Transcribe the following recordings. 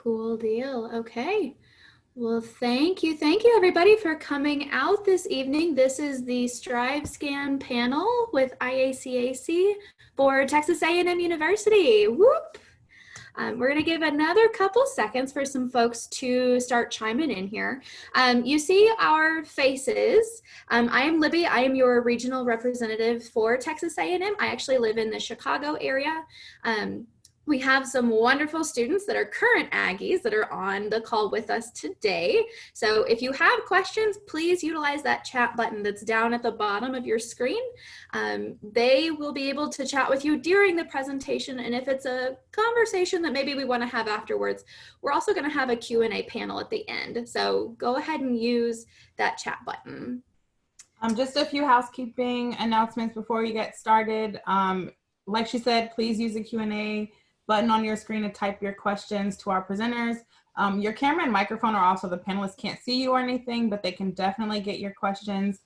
Cool deal. Okay. Well, thank you. Thank you everybody for coming out this evening. This is the StriveScan panel with IACAC for Texas A&M University. Whoop! We're going to give another couple seconds for some folks to start chiming in here. You see our faces. I am Libby. I am your regional representative for Texas A&M. I actually live in the Chicago area. We have some wonderful students that are current Aggies that are on the call with us today. So if you have questions, please utilize that chat button that's down at the bottom of your screen. They will be able to chat with you during the presentation. And if it's a conversation that maybe we want to have afterwards, we're also going to have a Q&A panel at the end. So go ahead and use that chat button. Just a few housekeeping announcements before you get started. Like she said, please use the Q&A button on your screen to type your questions to our presenters. Your camera and microphone are also, the panelists can't see you or anything, but they can definitely get your questions.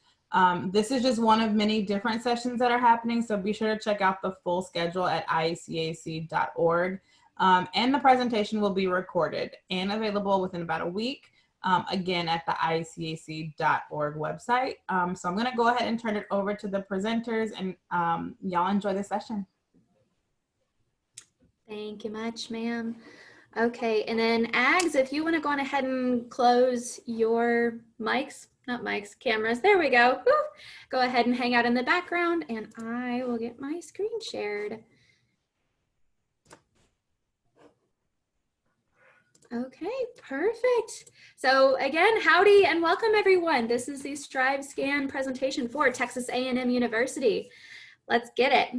This is just one of many different sessions that are happening, so be sure to check out the full schedule at iacac.org. And the presentation will be recorded and available within about a week, again at the iacac.org website. So I'm gonna go ahead and turn it over to the presenters, and y'all enjoy the session. Thank you much, ma'am. Okay, and then Ags, if you want to go on ahead and close your mics, not mics, cameras, there we go. Woo! Go ahead and hang out in the background and I will get my screen shared. Okay, perfect. So again, howdy and welcome everyone. This is the StriveScan presentation for Texas A&M University. Let's get it.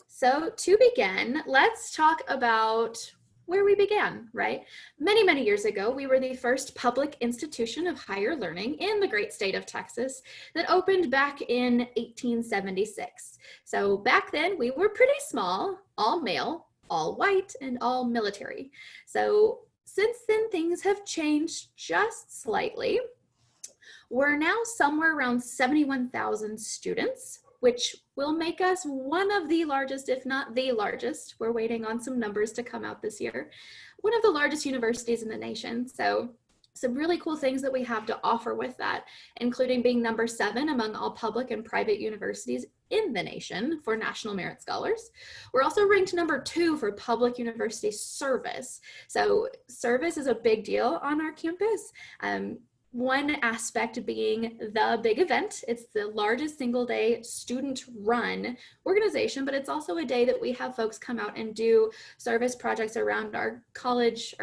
So to begin, let's talk about where we began, right? Many, many years ago, we were the first public institution of higher learning in the great state of Texas that opened back in 1876. So back then we were pretty small, all male, all white, and all military. So since then, things have changed just slightly. We're now somewhere around 71,000 students, which will make us one of the largest, if not the largest. We're waiting on some numbers to come out this year. One of the largest universities in the nation. So some really cool things that we have to offer with that, including being number 7 among all public and private universities in the nation for National Merit Scholars. We're also ranked number 2 for public university service. So service is a big deal on our campus. One aspect being the big event. It's the largest single day student run organization, but it's also a day that we have folks come out and do service projects around our College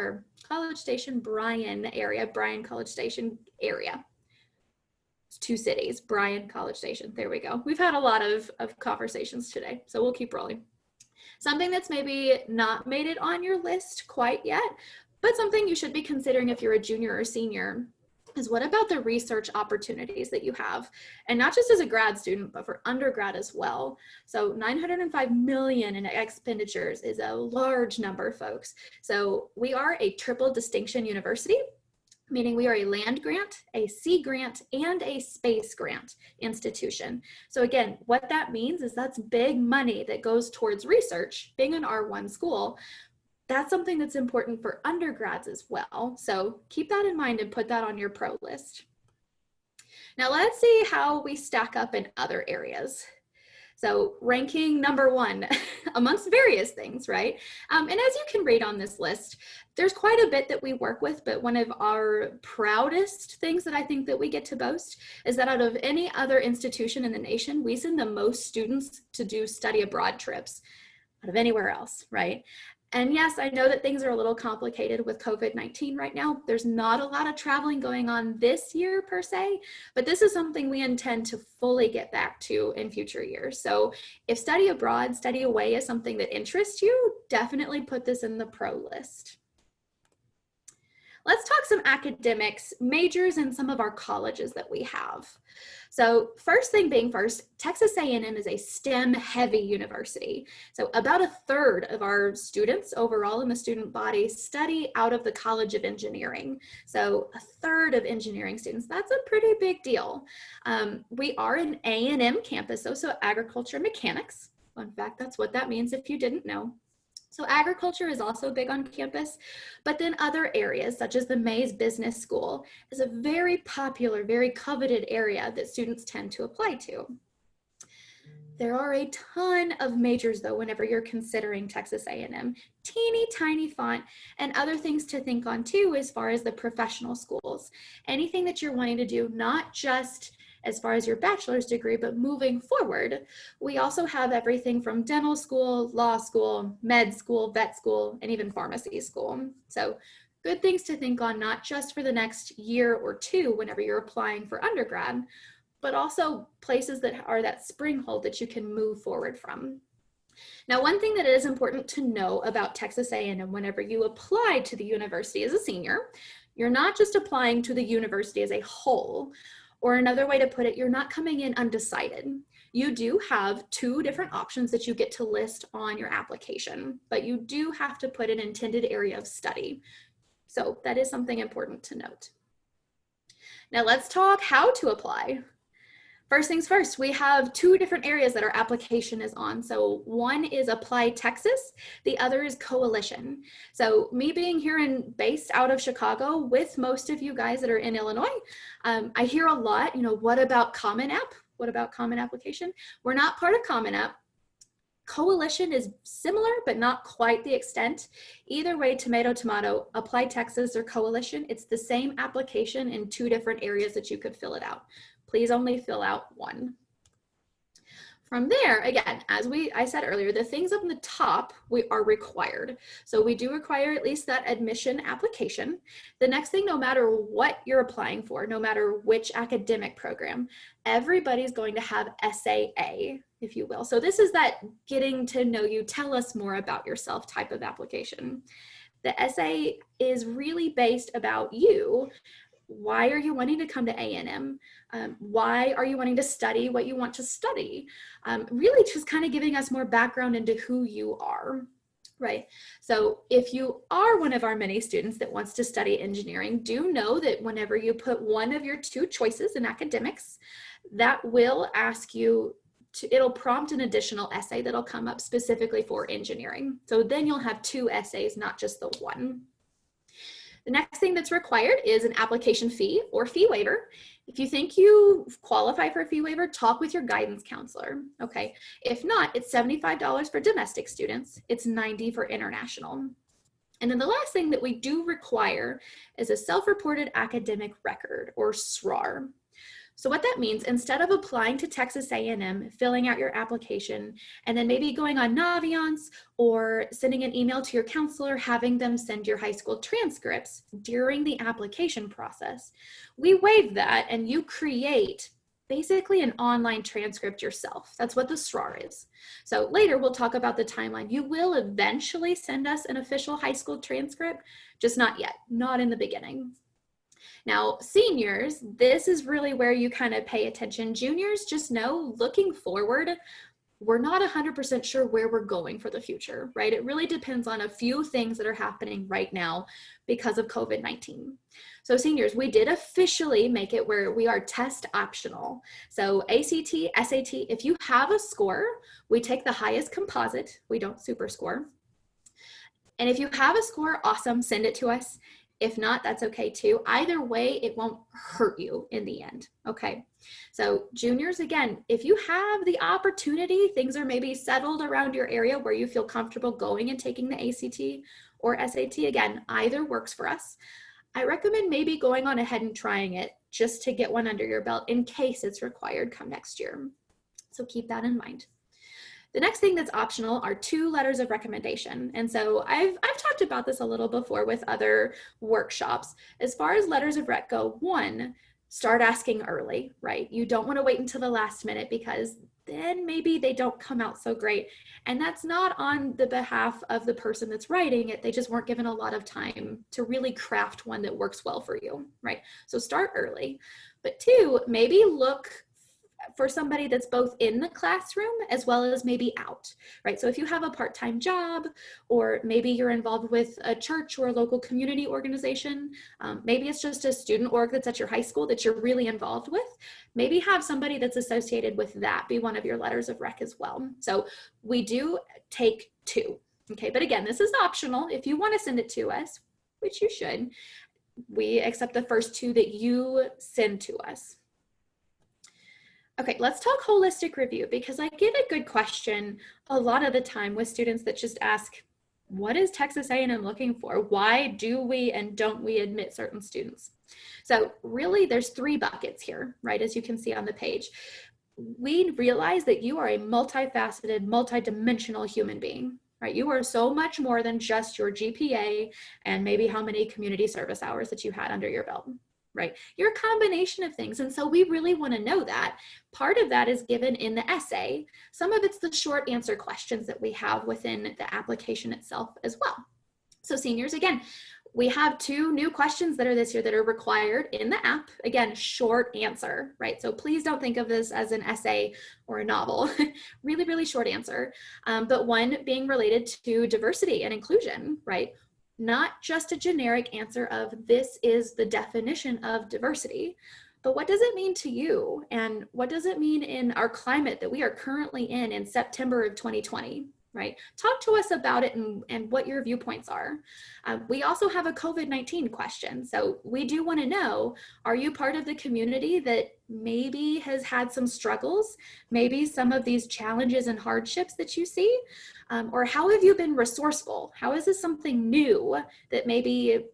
Station Bryan area, Bryan College Station area. It's 2 cities, Bryan College Station, there we go. We've had a lot of conversations today, so we'll keep rolling. Something that's maybe not made it on your list quite yet, but something you should be considering if you're a junior or senior is what about the research opportunities that you have? And not just as a grad student, but for undergrad as well. So $905 million in expenditures is a large number, folks. So we are a triple distinction university, meaning we are a land grant, a sea grant, and a space grant institution. So again, what that means is that's big money that goes towards research. Being an R1 school, that's something that's important for undergrads as well. So keep that in mind and put that on your pro list. Now let's see how we stack up in other areas. So ranking number 1 amongst various things, right? And as you can read on this list, there's quite a bit that we work with, but one of our proudest things that I think that we get to boast is that out of any other institution in the nation, we send the most students to do study abroad trips out of anywhere else, right? And yes, I know that things are a little complicated with COVID-19 right now. There's not a lot of traveling going on this year per se, but this is something we intend to fully get back to in future years. So if study abroad, study away is something that interests you, definitely put this in the pro list. Let's talk some academics, majors, and some of our colleges that we have. So first thing being first, Texas A&M is a STEM-heavy university. So about 1/3 of our students overall in the student body study out of the College of Engineering. So 1/3 of engineering students, that's a pretty big deal. We are an A&M campus, so agriculture mechanics. Fun fact, that's what that means if you didn't know. So agriculture is also big on campus, but then other areas such as the Mays Business School is a very popular, very coveted area that students tend to apply to. There are a ton of majors though whenever you're considering Texas A&M. Teeny tiny font, and other things to think on too as far as the professional schools. Anything that you're wanting to do, not just as far as your bachelor's degree, but moving forward. We also have everything from dental school, law school, med school, vet school, and even pharmacy school. So good things to think on, not just for the next year or two whenever you're applying for undergrad, but also places that are that springhold that you can move forward from. Now, one thing that is important to know about Texas A&M whenever you apply to the university as a senior, you're not just applying to the university as a whole, or another way to put it, you're not coming in undecided. You do have 2 different options that you get to list on your application, but you do have to put an intended area of study. So that is something important to note. Now let's talk how to apply. First things first, we have 2 different areas that our application is on. So one is Apply Texas, the other is Coalition. So me being here and based out of Chicago with most of you guys that are in Illinois, I hear a lot, what about Common App? What about Common Application? We're not part of Common App. Coalition is similar, but not quite the extent. Either way, tomato, tomato, Apply Texas or Coalition, it's the same application in 2 different areas that you could fill it out. Please only fill out one. From there, again, as I said earlier, the things up on the top are required. So we do require at least that admission application. The next thing, no matter what you're applying for, no matter which academic program, everybody's going to have SAA, if you will. So this is that getting to know you, tell us more about yourself type of application. The essay is really based about you. Why are you wanting to come to A&M? Why are you wanting to study what you want to study? Really just kind of giving us more background into who you are, right? So if you are one of our many students that wants to study engineering, do know that whenever you put one of your 2 choices in academics, that will ask you it'll prompt an additional essay that'll come up specifically for engineering. So then you'll have 2 essays, not just the one. The next thing that's required is an application fee or fee waiver. If you think you qualify for a fee waiver, talk with your guidance counselor, okay? If not, it's $75 for domestic students. It's $90 for international. And then the last thing that we do require is a self-reported academic record or SRAR. So what that means, instead of applying to Texas A&M, filling out your application, and then maybe going on Naviance or sending an email to your counselor, having them send your high school transcripts during the application process, we waive that and you create basically an online transcript yourself. That's what the SRAR is. So later we'll talk about the timeline. You will eventually send us an official high school transcript, just not yet, not in the beginning. Now, seniors, this is really where you kind of pay attention. Juniors, just know, looking forward, we're not 100% sure where we're going for the future, right? It really depends on a few things that are happening right now because of COVID-19. So seniors, we did officially make it where we are test optional. So ACT, SAT, if you have a score, we take the highest composite. We don't super score. And if you have a score, awesome, send it to us. If not, that's okay too. Either way, it won't hurt you in the end, okay? So juniors, again, if you have the opportunity, things are maybe settled around your area where you feel comfortable going and taking the ACT or SAT, again, either works for us. I recommend maybe going on ahead and trying it just to get one under your belt in case it's required come next year. So keep that in mind. The next thing that's optional are 2 letters of recommendation. And so I've talked about this a little before with other workshops. As far as letters of rec go, 1, start asking early, right? You don't want to wait until the last minute because then maybe they don't come out so great. And that's not on the behalf of the person that's writing it. They just weren't given a lot of time to really craft one that works well for you, right? So start early. But 2, maybe look for somebody that's both in the classroom as well as maybe out, right? So if you have a part-time job, or maybe you're involved with a church or a local community organization, maybe it's just a student org that's at your high school that you're really involved with, maybe have somebody that's associated with that be one of your letters of rec as well. So we do take 2. Okay, but again, this is optional. If you want to send it to us, which you should, we accept the first 2 that you send to us. Okay, let's talk holistic review, because I get a good question a lot of the time with students that just ask, what is Texas A&M looking for? Why do we and don't we admit certain students? So really there's 3 buckets here, right? As you can see on the page. We realize that you are a multifaceted, multidimensional human being, right? You are so much more than just your GPA and maybe how many community service hours that you had under your belt, right? You're a combination of things. And so we really want to know that. Part of that is given in the essay. Some of it's the short answer questions that we have within the application itself as well. So seniors, again, we have 2 new questions that are this year that are required in the app. Again, short answer, right? So please don't think of this as an essay or a novel. Really, really short answer. But one being related to diversity and inclusion, right? Not just a generic answer of this is the definition of diversity, but what does it mean to you? And what does it mean in our climate that we are currently in September of 2020? Right? Talk to us about it and what your viewpoints are. We also have a COVID-19 question. So we do want to know, are you part of the community that maybe has had some struggles, maybe some of these challenges and hardships that you see? Or how have you been resourceful? How is this something new that maybe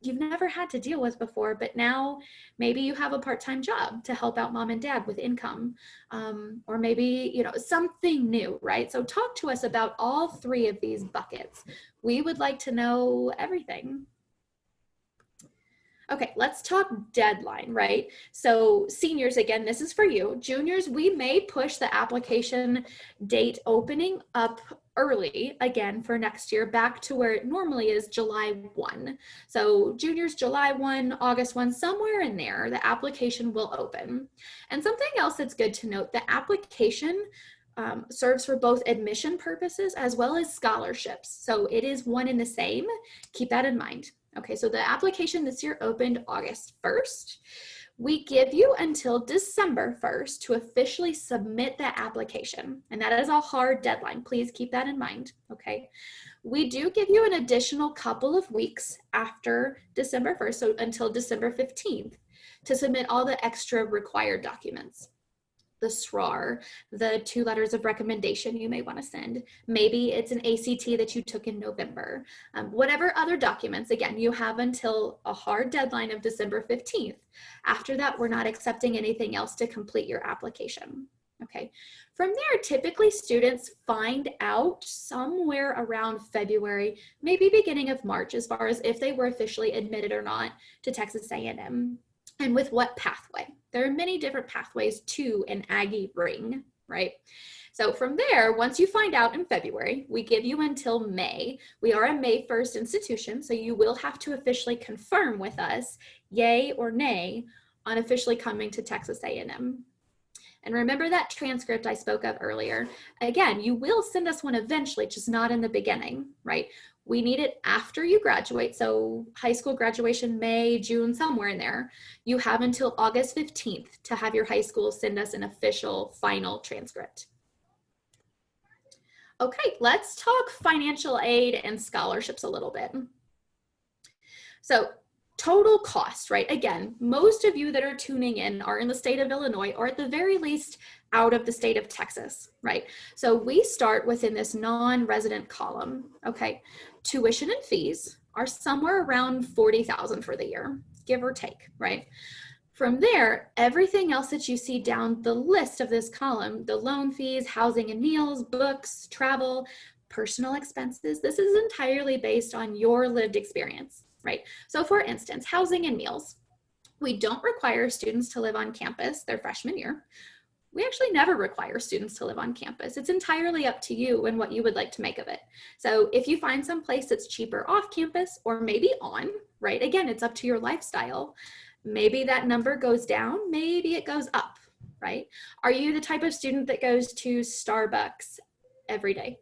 you've never had to deal with before, but now maybe you have a part-time job to help out mom and dad with income, or maybe, you know, something new, right? So talk to us about all 3 of these buckets. We would like to know everything. Okay, let's talk deadline, right? So seniors, again, this is for you. Juniors, we may push the application date opening up early again for next year back to where it normally is, July 1. So juniors, July 1, August 1, somewhere in there, the application will open. And something else that's good to note, the application serves for both admission purposes as well as scholarships. So it is one and the same. Keep that in mind. Okay, so the application this year opened August 1st. We give you until December 1st to officially submit the application, and that is a hard deadline. Please keep that in mind, okay? We do give you an additional couple of weeks after December 1st, so until December 15th, to submit all the extra required documents. The SRAR, the 2 letters of recommendation you may want to send. Maybe it's an ACT that you took in November. Whatever other documents, again, you have until a hard deadline of December 15th. After that, we're not accepting anything else to complete your application. Okay. From there, typically students find out somewhere around February, maybe beginning of March, as far as if they were officially admitted or not to Texas A&M. And with what pathway? There are many different pathways to an Aggie ring, right? So from there, once you find out in February, we give you until May. We are a May 1st institution, so you will have to officially confirm with us, yay or nay, on officially coming to Texas A&M. And remember that transcript I spoke of earlier. Again, you will send us one eventually, just not in the beginning, right? We need it after you graduate. So high school graduation, May, June, somewhere in there. You have until August 15th to have your high school send us an official final transcript. Okay, let's talk financial aid and scholarships a little bit. So total cost, right? Again, most of you that are tuning in are in the state of Illinois, or at the very least out of the state of Texas, right? So we start within this non-resident column, okay? Tuition and fees are somewhere around $40,000 for the year, give or take, right? From there, everything else that you see down the list of this column, the loan fees, housing and meals, books, travel, personal expenses, this is entirely based on your lived experience, right? So for instance, housing and meals. We don't require students to live on campus their freshman year. We actually never require students to live on campus. It's entirely up to you and what you would like to make of it. So if you find some place that's cheaper off campus or maybe on, right? Again, it's up to your lifestyle. Maybe that number goes down, maybe it goes up, right? Are you the type of student that goes to Starbucks every day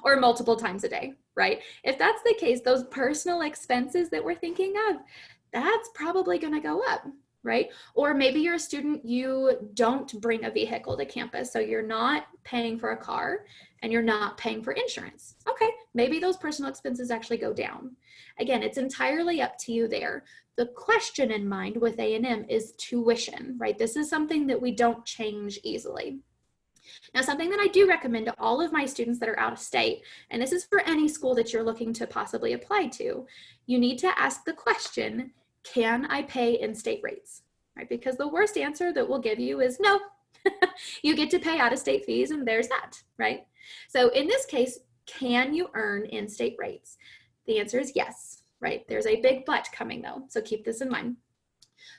or multiple times a day, right? If that's the case, those personal expenses that we're thinking of, that's probably going to go up. right? Or maybe you're a student, you don't bring a vehicle to campus, so you're not paying for a car and you're not paying for insurance. Okay, maybe those personal expenses actually go down. Again, it's entirely up to you there. The question in mind with A&M is tuition, right? This is something that we don't change easily. Now, something that I do recommend to all of my students that are out of state, and this is for any school that you're looking to possibly apply to, you need to ask the question, can I pay in-state rates? Right? Because the worst answer that we'll give you is no. You get to pay out-of-state fees, and there's that, right? So in this case, can you earn in-state rates? The answer is yes, right? There's a big but coming though, so keep this in mind.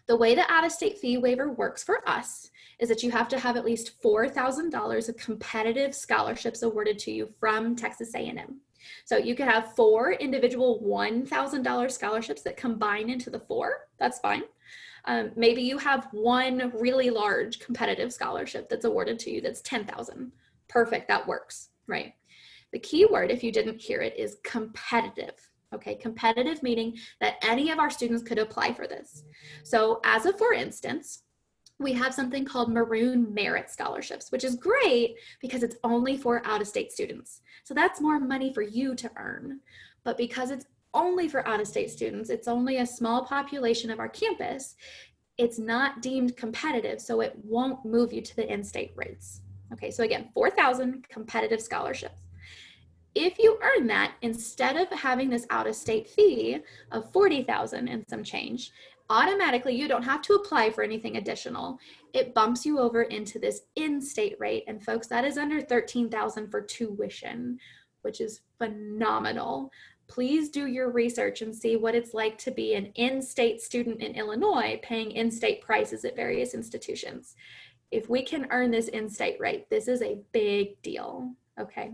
The way the out-of-state fee waiver works for us is that you have to have at least $4,000 of competitive scholarships awarded to you from Texas A&M. So you could have 4 individual $1,000 scholarships that combine into the 4. That's fine. Maybe you have one really large competitive scholarship that's awarded to you that's $10,000. Perfect, that works, right? The key word, if you didn't hear it, is competitive. Okay, competitive meaning that any of our students could apply for this. So as a for instance, we have something called Maroon Merit Scholarships, which is great because it's only for out-of-state students. So that's more money for you to earn. But because it's only for out-of-state students, it's only a small population of our campus, it's not deemed competitive, so it won't move you to the in-state rates. Okay, so again, 4,000 competitive scholarships. If you earn that, instead of having this out-of-state fee of 40,000 and some change, automatically you don't have to apply for anything additional. It bumps you over into this in-state rate, and folks, that is under 13,000 for tuition, which is phenomenal. Please do your research and see what it's like to be an in-state student in Illinois paying in-state prices at various institutions. If we can earn this in-state rate, this is a big deal, okay?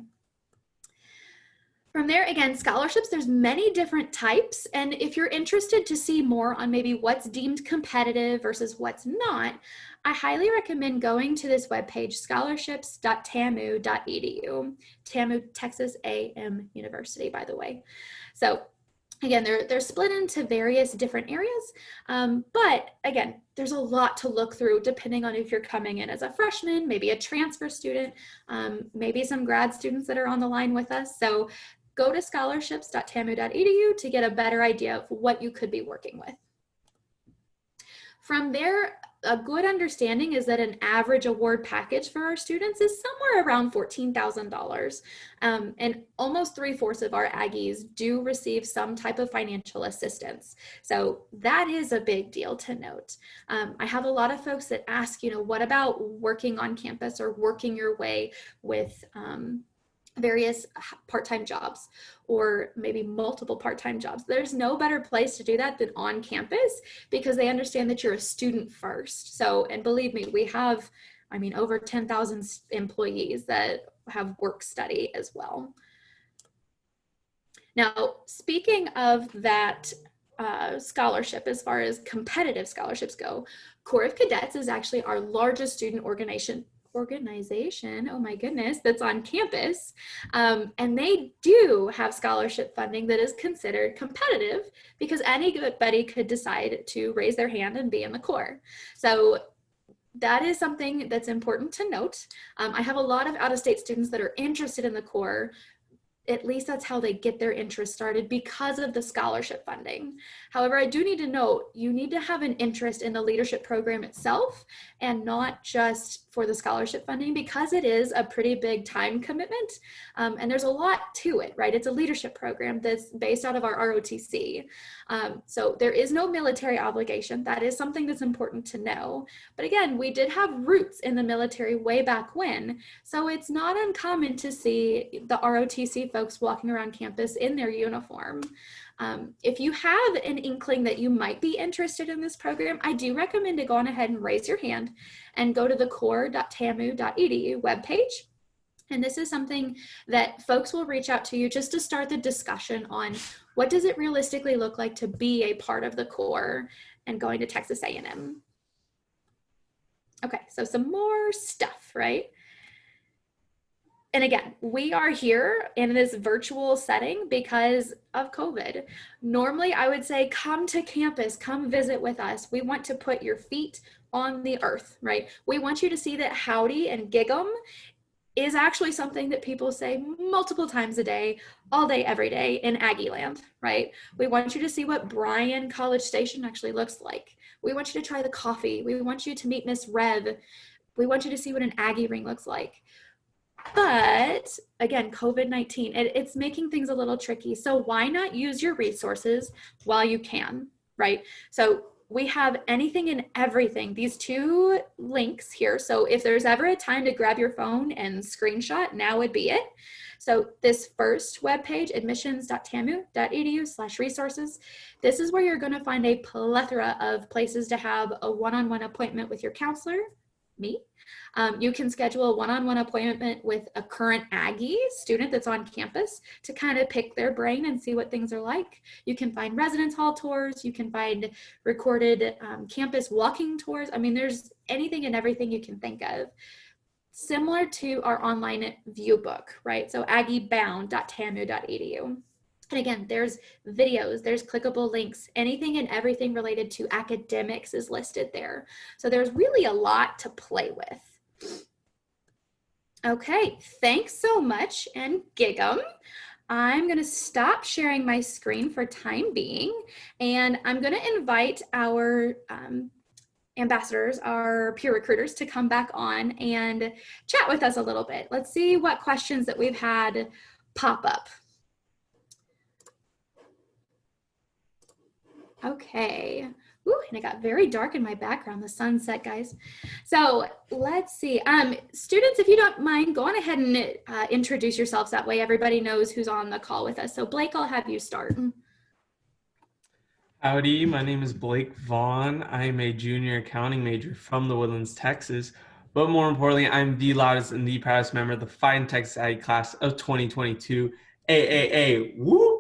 From there, again, scholarships, there's many different types. And if you're interested to see more on maybe what's deemed competitive versus what's not, I highly recommend going to this webpage, scholarships.tamu.edu. TAMU, Texas A&M University, by the way. So again, they're split into various different areas, but again, there's a lot to look through depending on if you're coming in as a freshman, maybe a transfer student, maybe some grad students that are on the line with us. So go to scholarships.tamu.edu to get a better idea of what you could be working with. From there, a good understanding is that an average award package for our students is somewhere around $14,000. And almost 3/4 of our Aggies do receive some type of financial assistance. So that is a big deal to note. I have a lot of folks that ask, what about working on campus or working your way with various part-time jobs or maybe multiple part-time jobs. There's no better place to do that than on campus because they understand that you're a student first. So, and believe me, we have, over 10,000 employees that have work study as well. Now, speaking of that scholarship, as far as competitive scholarships go, Corps of Cadets is actually our largest student organization, oh my goodness, that's on campus. And they do have scholarship funding that is considered competitive because anybody could decide to raise their hand and be in the Corps. So that is something that's important to note. I have a lot of out-of-state students that are interested in the Corps. At least that's how they get their interest started because of the scholarship funding. However, I do need to note, you need to have an interest in the leadership program itself and not just for the scholarship funding because it is a pretty big time commitment and there's a lot to it, right? It's a leadership program that's based out of our ROTC. So there is no military obligation. That is something that's important to know. But again, we did have roots in the military way back when, so it's not uncommon to see the ROTC folks walking around campus in their uniform. If you have an inkling that you might be interested in this program, I do recommend to go on ahead and raise your hand and go to the corps.tamu.edu webpage. And this is something that folks will reach out to you just to start the discussion on what does it realistically look like to be a part of the Corps and going to Texas A&M. Okay, so some more stuff, right? And again, we are here in this virtual setting because of COVID. Normally, I would say, come to campus, come visit with us. We want to put your feet on the earth, right? We want you to see that howdy and gig'em is actually something that people say multiple times a day, all day, every day in Aggie land, right? We want you to see what Bryan College Station actually looks like. We want you to try the coffee. We want you to meet Miss Rev. We want you to see what an Aggie ring looks like. But again, COVID-19, it's making things a little tricky. So why not use your resources while you can, right? So we have anything and everything, these two links here. So if there's ever a time to grab your phone and screenshot, now would be it. So this first webpage, admissions.tamu.edu/resources, this is where you're going to find a plethora of places to have a one-on-one appointment with your counselor, me. You can schedule a one-on-one appointment with a current Aggie student that's on campus to kind of pick their brain and see what things are like. You can find residence hall tours. You can find recorded campus walking tours. I mean, there's anything and everything you can think of. Similar to our online view book, right? So aggiebound.tamu.edu. And again, there's videos, there's clickable links, anything and everything related to academics is listed there. So there's really a lot to play with. Okay, thanks so much and gig'em. I'm going to stop sharing my screen for time being, and I'm going to invite our ambassadors, our peer recruiters, to come back on and chat with us a little bit. Let's see what questions that we've had pop up. Okay. Ooh, and it got very dark in my background, the sunset, guys. So let's see. Students, if you don't mind, go on ahead and introduce yourselves. That way everybody knows who's on the call with us. So Blake, I'll have you start. Howdy, my name is Blake Vaughn. I'm a junior accounting major from the Woodlands, Texas. But more importantly, I'm the loudest and the proudest member of the Fighting Texas Aggie class of 2022. AAA, woo!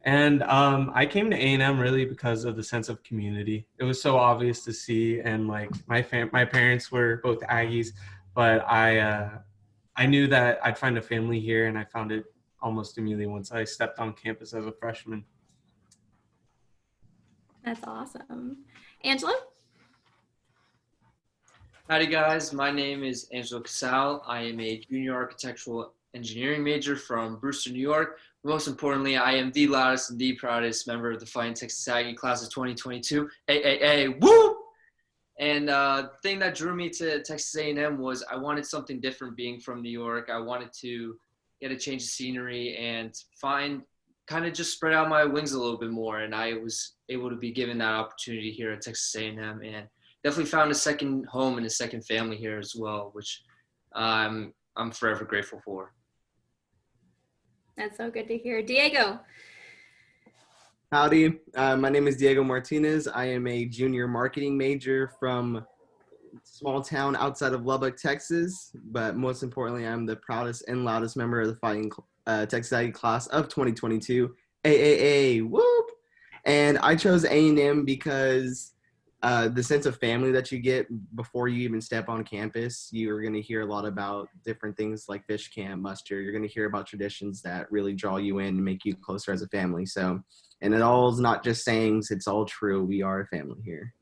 And I came to A&M really because of the sense of community. It was so obvious to see, and like my parents were both Aggies, but I knew that I'd find a family here, and I found it almost immediately once I stepped on campus as a freshman. That's awesome. Angela? Howdy guys, my name is Angela Casal. I am a junior architectural engineering major from Brewster, New York. Most importantly, I am the loudest and the proudest member of the Fighting Texas Aggie class of 2022. AAA, woo! And the thing that drew me to Texas A&M was I wanted something different being from New York. I wanted to get a change of scenery and kind of just spread out my wings a little bit more. And I was able to be given that opportunity here at Texas A&M, and definitely found a second home and a second family here as well, which I'm forever grateful for. That's so good to hear. Diego. Howdy, my name is Diego Martinez. I am a junior marketing major from a small town outside of Lubbock, Texas. But most importantly, I'm the proudest and loudest member of the Fighting Texas Aggie class of 2022. AAA, whoop! And I chose A&M because the sense of family that you get before you even step on campus, you're going to hear a lot about different things like fish camp, muster. You're going to hear about traditions that really draw you in and make you closer as a family. So, and it all is not just sayings, it's all true. We are a family here.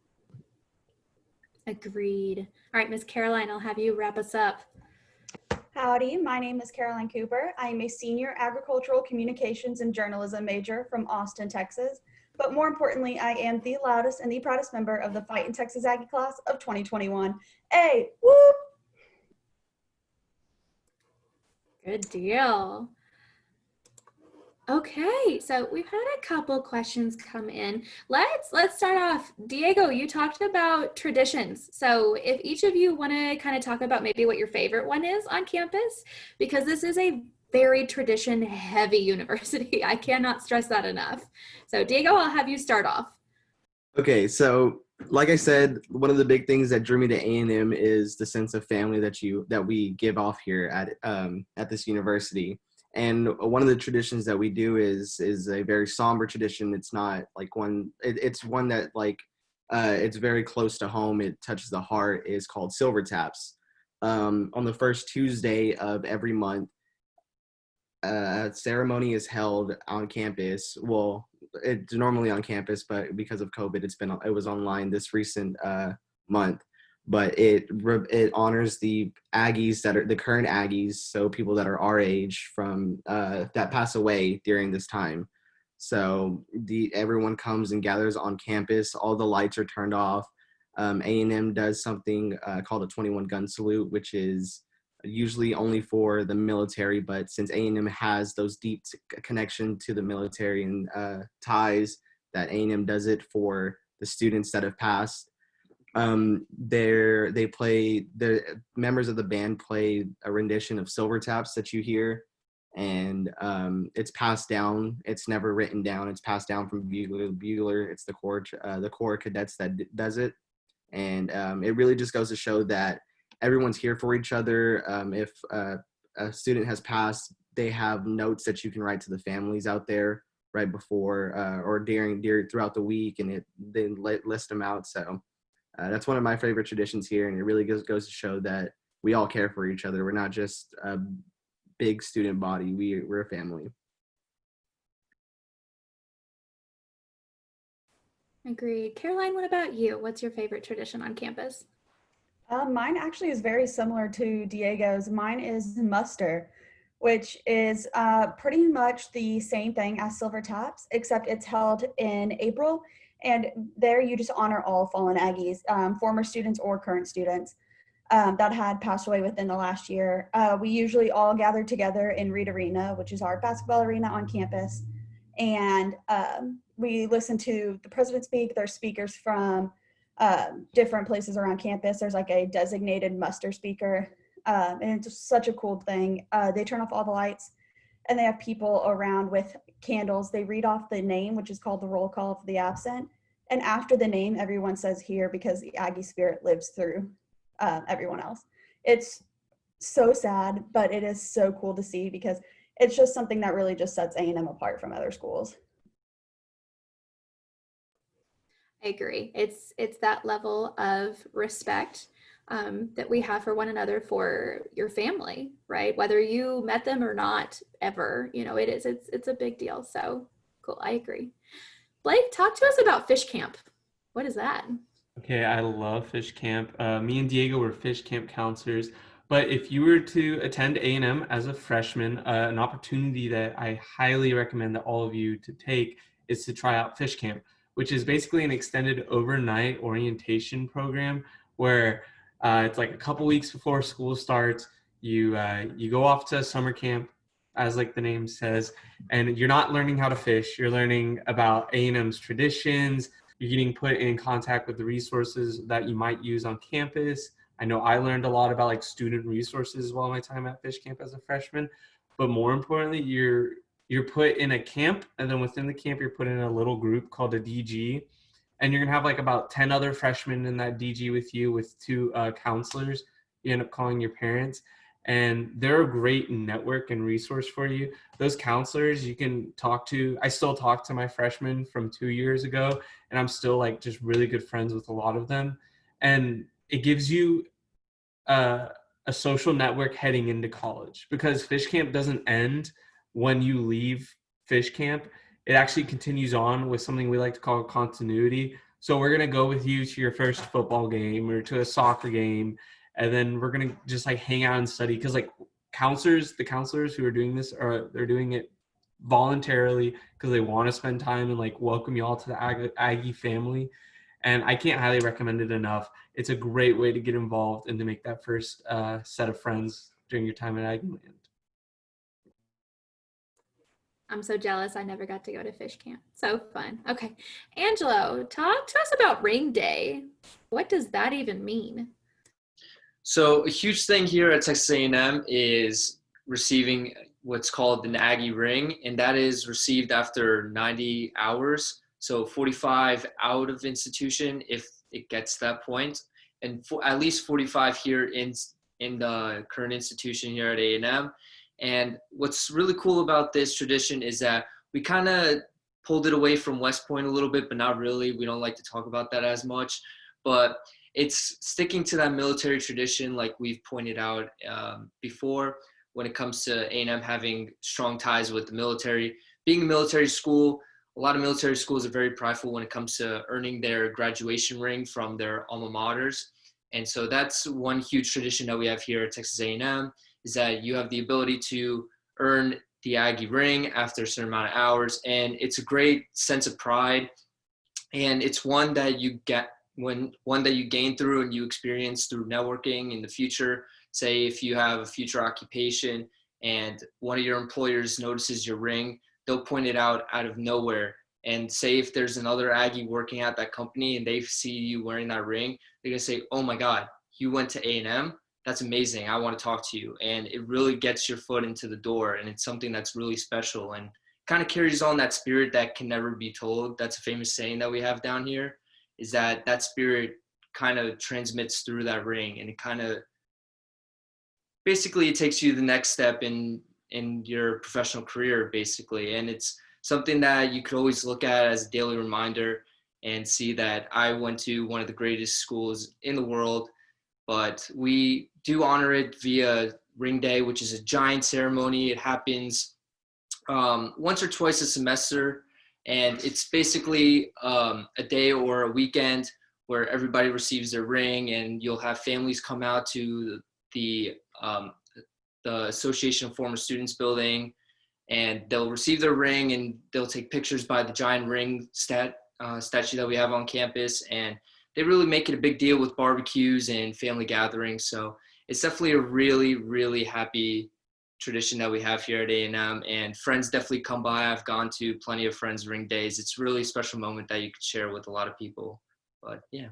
Agreed. All right, Miss Caroline, I'll have you wrap us up. Howdy, my name is Caroline Cooper. I am a senior agricultural communications and journalism major from Austin, Texas. But more importantly, I am the loudest and the proudest member of the Fighting Texas Aggie class of 2021. Hey, whoop! Good deal. Okay, so we've had a couple questions come in. Let's start off. Diego, you talked about traditions. So if each of you want to kind of talk about maybe what your favorite one is on campus, because this is a very tradition heavy university. I cannot stress that enough. So Diego, I'll have you start off. Okay, so like I said, one of the big things that drew me to A&M is the sense of family that we give off here at this university. And one of the traditions that we do is a very somber tradition. It's not like it's one that like it's very close to home. It touches the heart. Is called Silver Taps. On the first Tuesday of every month, ceremony is held on campus. Well, it's normally on campus, but because of COVID, it was online this recent month. But it honors the Aggies that are the current Aggies, so people that are our age from that pass away during this time. So everyone comes and gathers on campus. All the lights are turned off. A&M does something called a 21 gun salute, which is usually only for the military, but since A&M has those deep connection to the military and ties, that A&M does it for the students that have passed. The members of the band play a rendition of Silver Taps that you hear, and it's passed down. It's never written down. It's passed down from bugler to bugler. It's the corps cadets that does it, and it really just goes to show that everyone's here for each other. If a student has passed, they have notes that you can write to the families out there right before or throughout the week, and they list them out. So that's one of my favorite traditions here, and it really goes to show that we all care for each other. We're not just a big student body. We're a family. Agreed. Caroline, what about you? What's your favorite tradition on campus? Mine actually is very similar to Diego's. Mine is muster, which is pretty much the same thing as Silver Taps, except it's held in April. And there you just honor all fallen Aggies, former students or current students that had passed away within the last year. We usually all gather together in Reed Arena, which is our basketball arena on campus. And we listen to the president speak. There's speakers from different places around campus. There's like a designated muster speaker, and it's just such a cool thing. They turn off all the lights, and they have people around with candles. They read off the name, which is called the roll call for the absent, and after the name, everyone says here because the Aggie spirit lives through everyone else. It's so sad, but it is so cool to see because it's just something that really just sets A&M apart from other schools. I agree. It's that level of respect that we have for one another, for your family, right? Whether you met them or not ever, it's a big deal. So cool. I agree. Blake, talk to us about fish camp. What is that? Okay, I love fish camp. Me and Diego were fish camp counselors. But if you were to attend A&M as a freshman, an opportunity that I highly recommend that all of you to take is to try out fish camp, which is basically an extended overnight orientation program where it's like a couple weeks before school starts. You go off to summer camp, as like the name says, and you're not learning how to fish. You're learning about A&M's traditions. You're getting put in contact with the resources that you might use on campus. I know I learned a lot about like student resources while my time at fish camp as a freshman, but more importantly, you're put in a camp, and then within the camp, you're put in a little group called a DG, and you're gonna have like about 10 other freshmen in that DG with you, with two counselors. You end up calling your parents, and they're a great network and resource for you. Those counselors you can talk to. I still talk to my freshmen from 2 years ago, and I'm still like just really good friends with a lot of them. And it gives you a social network heading into college, because fish camp doesn't end when you leave fish camp. It actually continues on with something we like to call continuity. So we're going to go with you to your first football game or to a soccer game, and then we're going to just like hang out and study, because like the counselors who are doing this they're doing it voluntarily because they want to spend time and like welcome you all to the Aggie family. And I can't highly recommend it enough. It's a great way to get involved and to make that first set of friends during your time at Aggie Land. I'm so jealous. I never got to go to fish camp. So fun. Okay. Angelo, talk to us about ring day. What does that even mean? So a huge thing here at Texas A&M is receiving what's called an Aggie ring, and that is received after 90 hours. So 45 out of institution if it gets to that point, and at least 45 here in the current institution here at A&M. And what's really cool about this tradition is that we kind of pulled it away from West Point a little bit, but not really. We don't like to talk about that as much, but it's sticking to that military tradition like we've pointed out before. when it comes to A&M having strong ties with the military. Being a military school, a lot of military schools are very prideful when it comes to earning their graduation ring from their alma maters. And so that's one huge tradition that we have here at Texas A&M, is that you have the ability to earn the Aggie ring after a certain amount of hours. And it's a great sense of pride. And it's one that you gain through and you experience through networking in the future. Say if you have a future occupation and one of your employers notices your ring, they'll point it out of nowhere. And say if there's another Aggie working at that company and they see you wearing that ring, they're gonna say, "Oh my God, you went to A&M? That's amazing. I want to talk to you." And it really gets your foot into the door, and it's something that's really special and kind of carries on that spirit that can never be told. That's a famous saying that we have down here, is that spirit kind of transmits through that ring, and it kind of basically it takes you the next step in your professional career, basically. And it's something that you could always look at as a daily reminder and see that I went to one of the greatest schools in the world. But we do honor it via Ring Day, which is a giant ceremony. It happens once or twice a semester, and it's basically a day or a weekend where everybody receives their ring, and you'll have families come out to the Association of Former Students building, and they'll receive their ring, and they'll take pictures by the giant ring statue that we have on campus. And they really make it a big deal with barbecues and family gatherings. So it's definitely a really, really happy tradition that we have here at A&M, and friends definitely come by. I've gone to plenty of friends' ring days. It's really a special moment that you could share with a lot of people. But yeah.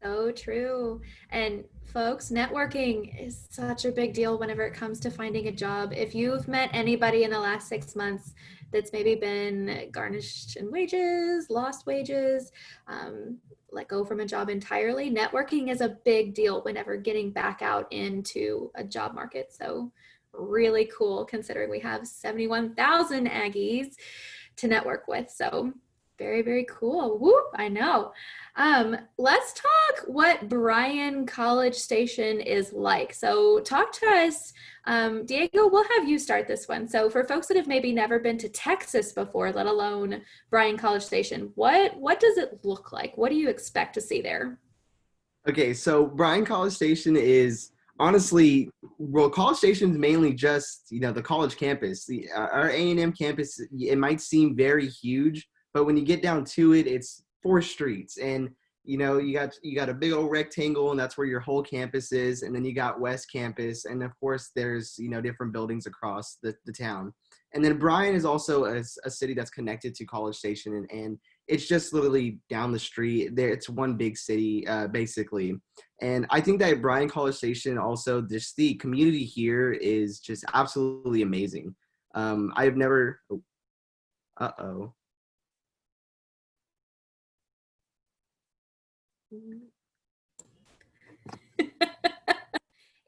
So true. And folks, networking is such a big deal whenever it comes to finding a job. If you've met anybody in the last 6 months that's maybe been garnished in wages, lost wages, let go from a job entirely, networking is a big deal whenever getting back out into a job market. So really cool, considering we have 71,000 Aggies to network with. So very, very cool. Whoop, I know. Let's talk what Bryan College Station is like. So talk to us, Diego, we'll have you start this one. So for folks that have maybe never been to Texas before, let alone Bryan College Station, what does it look like? What do you expect to see there? Okay, so Bryan College Station is honestly, well, College Station is mainly just, the college campus. Our A&M campus, it might seem very huge, but when you get down to it, it's 4 streets, and you got a big old rectangle, and that's where your whole campus is. And then you got West Campus, and of course there's different buildings across the town. And then Bryan is also a city that's connected to College Station, and it's just literally down the street. There, it's one big city basically. And I think that Bryan College Station also, just the community here is just absolutely amazing. I've never. Uh-oh.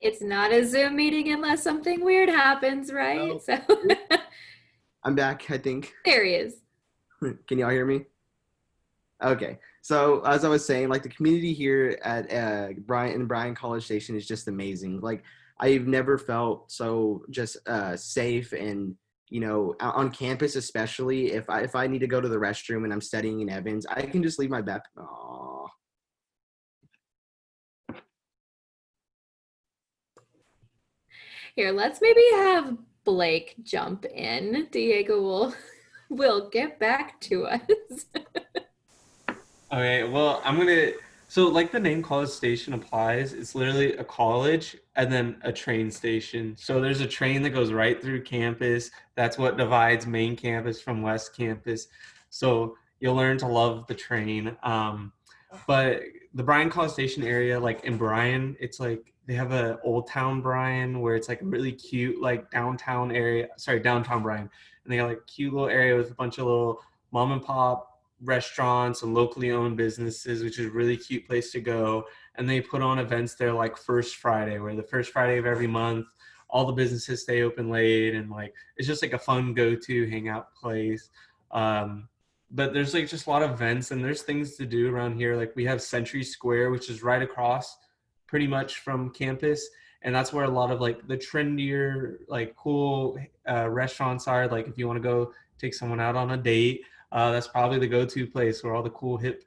It's not a Zoom meeting unless something weird happens, right? Oh. So I'm back, I think. there he is. Can y'all hear me? Okay. So as I was saying, like the community here at Bryan College Station is just amazing. Like I've never felt so just safe, and on campus, especially if I need to go to the restroom and I'm studying in Evans, I can just leave my back. Aww. Here, let's maybe have Blake jump in. Diego will get back to us. Okay, well, so like the name College Station applies, it's literally a college and then a train station. So there's a train that goes right through campus. That's what divides main campus from West Campus. So you'll learn to love the train. But the Bryan College Station area, like in Bryan, it's like they have a Old Town Bryan where it's like a really cute like downtown Bryan. And they got like cute little area with a bunch of little mom and pop restaurants and locally owned businesses, which is a really cute place to go. And they put on events there like First Friday, where the first Friday of every month, all the businesses stay open late, and like it's just like a fun go-to hangout place. But there's like just a lot of events, and there's things to do around here. Like we have Century Square, which is right across pretty much from campus, and that's where a lot of like the trendier, like cool restaurants are. Like if you want to go take someone out on a date, that's probably the go-to place where all the cool hip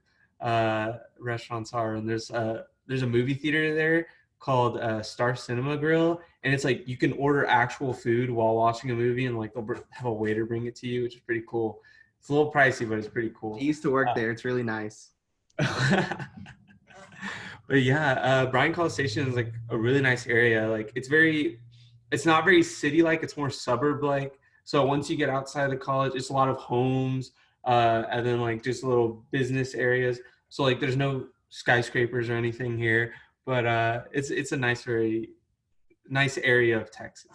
restaurants are. And there's a movie theater there called Star Cinema Grill, and it's like you can order actual food while watching a movie, and like they'll have a waiter bring it to you, which is pretty cool. It's a little pricey, but it's pretty cool. I used to work there. It's really nice. But yeah, Bryan College Station is like a really nice area. Like it's not very city-like, it's more suburb-like. So once you get outside of the college, it's a lot of homes, and then like just little business areas. So like there's no skyscrapers or anything here, but it's a very nice area of Texas.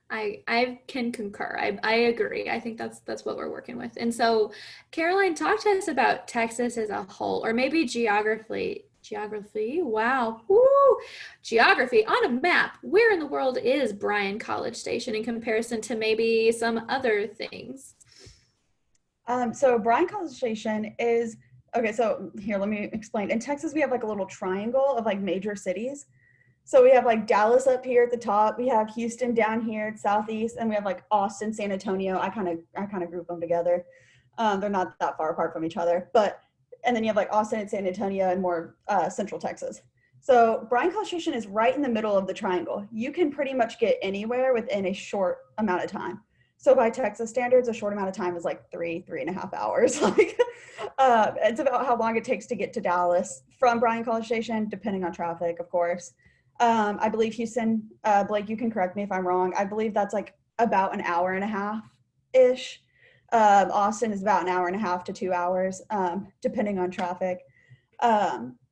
I can concur. I agree. I think that's what we're working with. And so, Caroline, talk to us about Texas as a whole, or maybe geography. Wow. Woo. Geography on a map. Where in the world is Bryan College Station in comparison to maybe some other things? So Bryan College Station is, okay, so here, let me explain. In Texas, we have like a little triangle of like major cities. So we have like Dallas up here at the top, we have Houston down here at southeast, and we have like Austin, San Antonio. I kind of group them together. They're not that far apart from each other, and then you have like Austin and San Antonio and more central Texas. So Bryan College Station is right in the middle of the triangle. You can pretty much get anywhere within a short amount of time. So by Texas standards, a short amount of time is like 3.5 hours. Like it's about how long it takes to get to Dallas from Bryan College Station, depending on traffic, of course. I believe Houston, Blake, you can correct me if I'm wrong. I believe that's like about an hour and a half-ish. Austin is about an hour and a half to 2 hours, depending on traffic.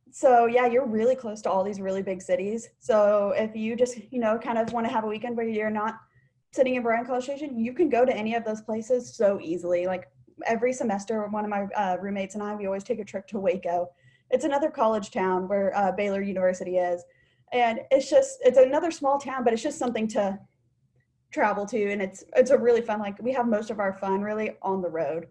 So yeah, you're really close to all these really big cities. So if you just, kind of want to have a weekend where you're not sitting in Bryan College Station, you can go to any of those places so easily. Like every semester, one of my roommates and I, we always take a trip to Waco. It's another college town where Baylor University is. And it's another small town, but it's just something to travel to. And it's a really fun, like we have most of our fun really on the road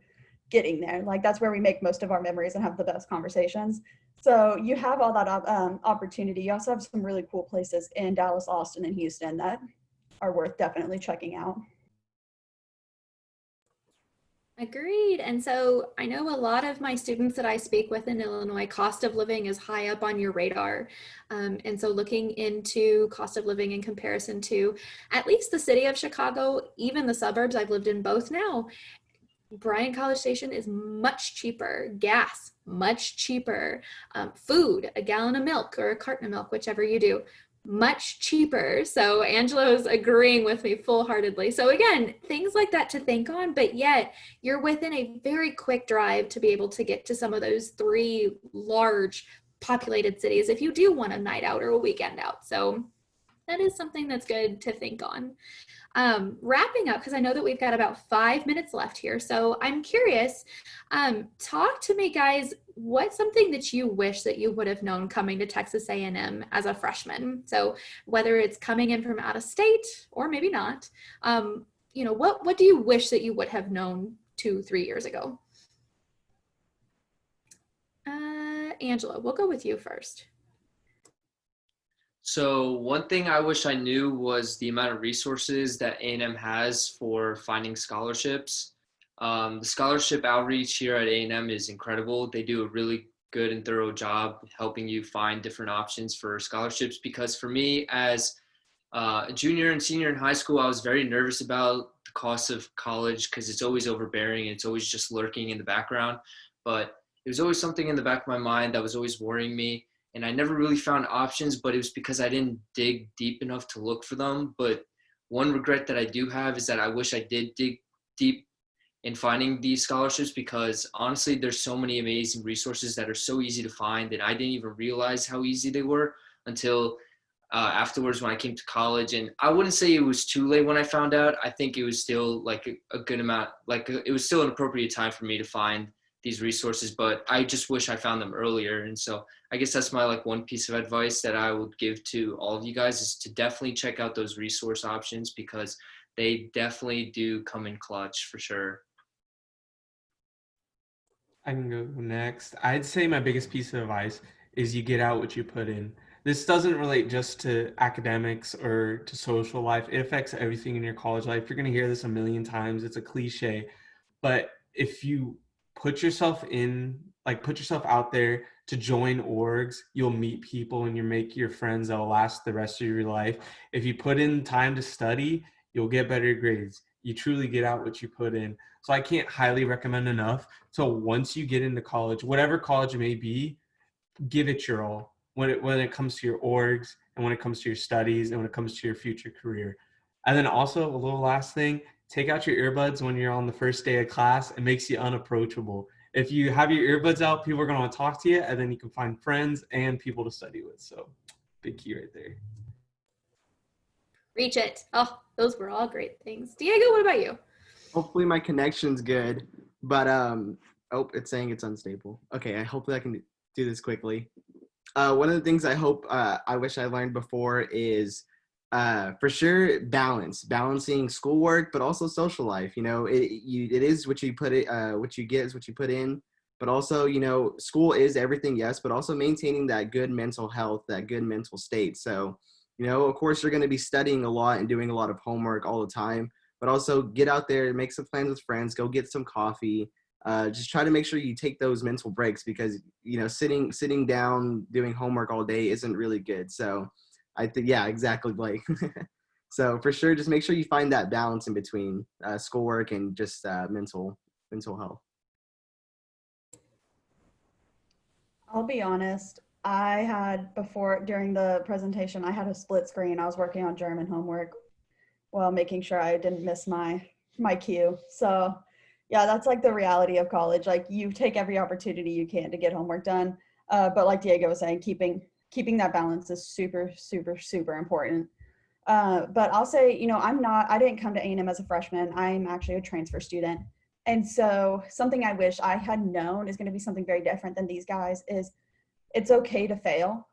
getting there. Like that's where we make most of our memories and have the best conversations. So you have all that opportunity. You also have some really cool places in Dallas, Austin, and Houston that are worth definitely checking out. Agreed. And so I know a lot of my students that I speak with in Illinois, cost of living is high up on your radar. And so looking into cost of living in comparison to at least the city of Chicago, even the suburbs, I've lived in both now, Bryan College Station is much cheaper. Gas, much cheaper. Food, a gallon of milk or a carton of milk, whichever you do, much cheaper. So Angela's agreeing with me full-heartedly. So again, things like that to think on, but yet you're within a very quick drive to be able to get to some of those 3 large populated cities if you do want a night out or a weekend out. So that is something that's good to think on. Wrapping up, because I know that we've got about 5 minutes left here. So I'm curious, talk to me guys, what's something that you wish that you would have known coming to Texas A&M as a freshman? So whether it's coming in from out of state or maybe not, what do you wish that you would have known 2-3 years ago? Angela, we'll go with you first. So one thing I wish I knew was the amount of resources that A&M has for finding scholarships. The scholarship outreach here at A&M is incredible. They do a really good and thorough job helping you find different options for scholarships, because for me as a junior and senior in high school, I was very nervous about the cost of college because it's always overbearing and it's always just lurking in the background. But it was always something in the back of my mind that was always worrying me. And I never really found options, but it was because I didn't dig deep enough to look for them. But one regret that I do have is that I wish I did dig deep in finding these scholarships, because honestly, there's so many amazing resources that are so easy to find, and I didn't even realize how easy they were until afterwards when I came to college. And I wouldn't say it was too late when I found out. I think it was still like a good amount, it was still an appropriate time for me to find these resources, but I just wish I found them earlier. And so I guess that's my one piece of advice that I would give to all of you guys, is to definitely check out those resource options, because they definitely do come in clutch for sure. I can go next. I'd say my biggest piece of advice is you get out what you put in. This doesn't relate just to academics or to social life. It affects everything in your college life. You're going to hear this a million times. It's a cliche. But if you put yourself in, like put yourself out there to join orgs, you'll meet people and you make your friends that'll last the rest of your life. If you put in time to study, you'll get better grades. You truly get out what you put in. So I can't highly recommend enough. So once you get into college, whatever college it may be, give it your all when it comes to your orgs and when it comes to your studies and when it comes to your future career. And then also a little last thing, take out your earbuds when you're on the first day of class. It makes you unapproachable. If you have your earbuds out, people are going to want to talk to you, and then you can find friends and people to study with. So big key right there. Reach it. Oh, those were all great things. Diego, what about you? Hopefully my connection's good, but oh, it's saying it's unstable. Okay, hopefully I can do this quickly. One of the things I hope I wish I learned before is for sure balancing schoolwork, but also social life. You know, it is what you put it, what you get is what you put in. But also, you know, school is everything, yes, but also maintaining that good mental health, that good mental state. So, you know, of course, you're going to be studying a lot and doing a lot of homework all the time, but also get out there, make some plans with friends, go get some coffee. Just try to make sure you take those mental breaks because, you know, sitting down doing homework all day isn't really good. So I think, yeah, exactly, Blake. So for sure, just make sure you find that balance in between schoolwork and just mental health. I'll be honest. During the presentation, I had a split screen. I was working on German homework while making sure I didn't miss my cue. So yeah, that's like the reality of college. Like you take every opportunity you can to get homework done. But like Diego was saying, keeping that balance is super, super, super important. But I'll say, you know, I didn't come to A&M as a freshman. I'm actually a transfer student. And so something I wish I had known is going to be something very different than these guys is it's okay to fail.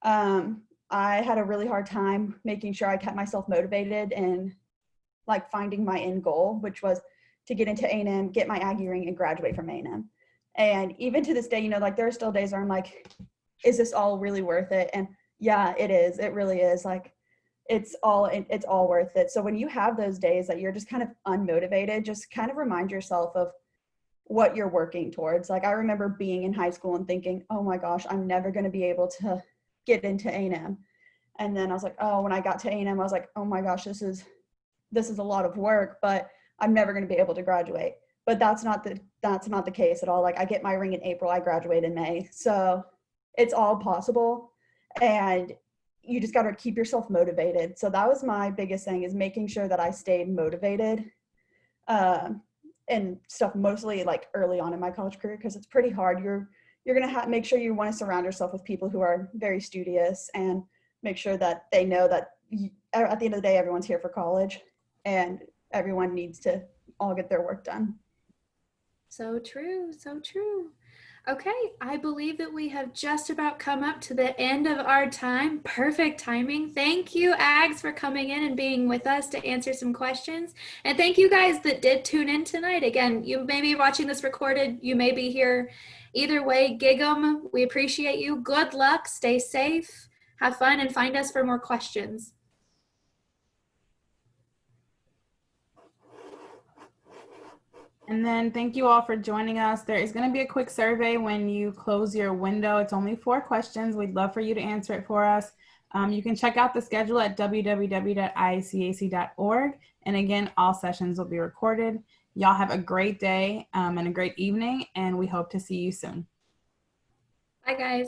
I had a really hard time making sure I kept myself motivated and like finding my end goal, which was to get into A&M, get my Aggie ring, and graduate from A&M. And even to this day, you know, like there are still days where I'm like, is this all really worth it? And yeah, it is. It really is. Like it's all worth it. So when you have those days that you're just kind of unmotivated, just kind of remind yourself of what you're working towards. Like I remember being in high school and thinking, oh my gosh, I'm never going to be able to get into A&M. And then I was like, oh, when I got to A&M, I was like, oh my gosh, this is a lot of work, but I'm never going to be able to graduate. But that's not the case at all. Like I get my ring in April, I graduate in May. So it's all possible. And you just got to keep yourself motivated. So that was my biggest thing, is making sure that I stayed motivated and stuff, mostly like early on in my college career, because it's pretty hard. You're going to make sure you want to surround yourself with people who are very studious and make sure that they know that at the end of the day, everyone's here for college and everyone needs to all get their work done. So true, so true. Okay, I believe that we have just about come up to the end of our time. Perfect timing. Thank you, Ags, for coming in and being with us to answer some questions. And thank you guys that did tune in tonight. Again, you may be watching this recorded. You may be here. Either way, gig 'em. We appreciate you. Good luck. Stay safe. Have fun and find us for more questions. And then thank you all for joining us. There is going to be a quick survey when you close your window. It's only 4 questions. We'd love for you to answer it for us. You can check out the schedule at www.iacac.org. And again, all sessions will be recorded. Y'all have a great day and a great evening, and we hope to see you soon. Bye, guys.